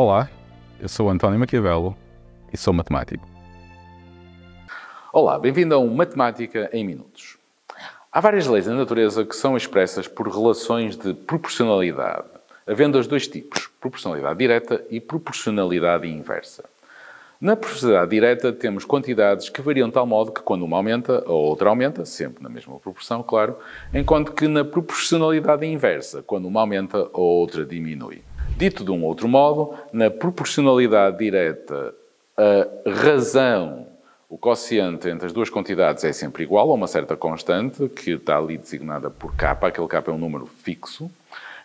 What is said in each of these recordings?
Olá, eu sou António Maquiavelo e sou matemático. Olá, bem-vindo a um Matemática em Minutos. Há várias leis da natureza que são expressas por relações de proporcionalidade, havendo os dois tipos, proporcionalidade direta e proporcionalidade inversa. Na proporcionalidade direta temos quantidades que variam de tal modo que quando uma aumenta, a outra aumenta, sempre na mesma proporção, claro, enquanto que na proporcionalidade inversa, quando uma aumenta, a outra diminui. Dito de um outro modo, na proporcionalidade direta, a razão, o quociente entre as duas quantidades é sempre igual a uma certa constante, que está ali designada por k, aquele k é um número fixo,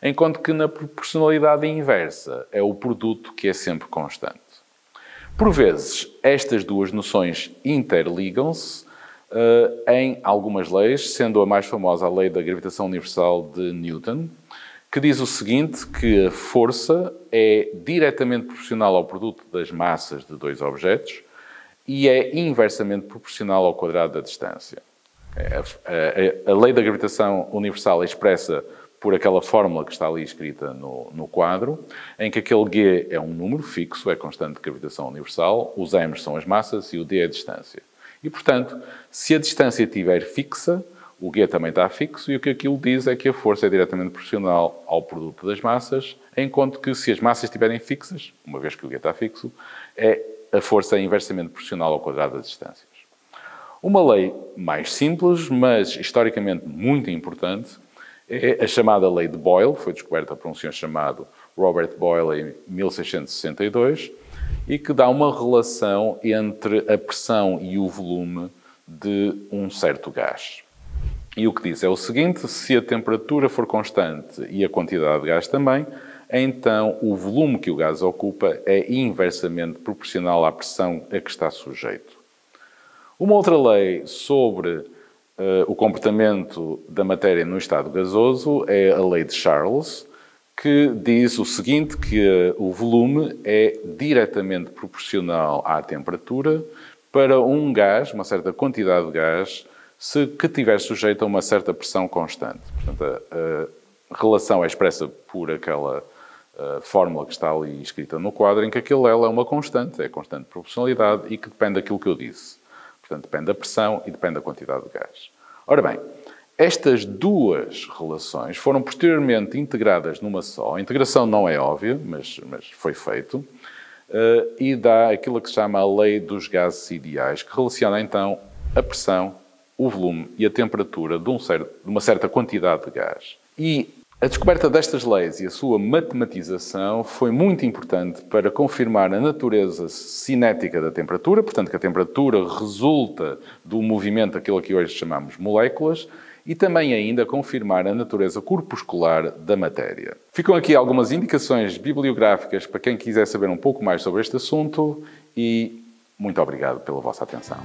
enquanto que na proporcionalidade inversa é o produto que é sempre constante. Por vezes, estas duas noções interligam-se em algumas leis, sendo a mais famosa a lei da gravitação universal de Newton, que diz o seguinte, que a força é diretamente proporcional ao produto das massas de dois objetos e é inversamente proporcional ao quadrado da distância. A lei da gravitação universal é expressa por aquela fórmula que está ali escrita no quadro, em que aquele G é um número fixo, é constante de gravitação universal, os m's são as massas e o D é a distância. E, portanto, se a distância estiver fixa, o G também está fixo, e o que aquilo diz é que a força é diretamente proporcional ao produto das massas, enquanto que se as massas estiverem fixas, uma vez que o G está fixo, a força é inversamente proporcional ao quadrado das distâncias. Uma lei mais simples, mas historicamente muito importante, é a chamada Lei de Boyle, foi descoberta por um senhor chamado Robert Boyle em 1662, e que dá uma relação entre a pressão e o volume de um certo gás. E o que diz é o seguinte, se a temperatura for constante e a quantidade de gás também, então o volume que o gás ocupa é inversamente proporcional à pressão a que está sujeito. Uma outra lei sobre o comportamento da matéria no estado gasoso é a lei de Charles, que diz o seguinte, que o volume é diretamente proporcional à temperatura para um gás, uma certa quantidade de gás, que estiver sujeito a uma certa pressão constante. Portanto, a relação é expressa por aquela fórmula que está ali escrita no quadro, em que aquilo é uma constante, é a constante de proporcionalidade e que depende daquilo que eu disse. Portanto, depende da pressão e depende da quantidade de gás. Ora bem, estas duas relações foram posteriormente integradas numa só. A integração não é óbvia, mas foi feito. E dá aquilo que se chama a lei dos gases ideais, que relaciona então a pressão, o volume e a temperatura de uma certa quantidade de gás. E a descoberta destas leis e a sua matematização foi muito importante para confirmar a natureza cinética da temperatura, portanto que a temperatura resulta do movimento daquilo que hoje chamamos moléculas, e também ainda confirmar a natureza corpuscular da matéria. Ficam aqui algumas indicações bibliográficas para quem quiser saber um pouco mais sobre este assunto e muito obrigado pela vossa atenção.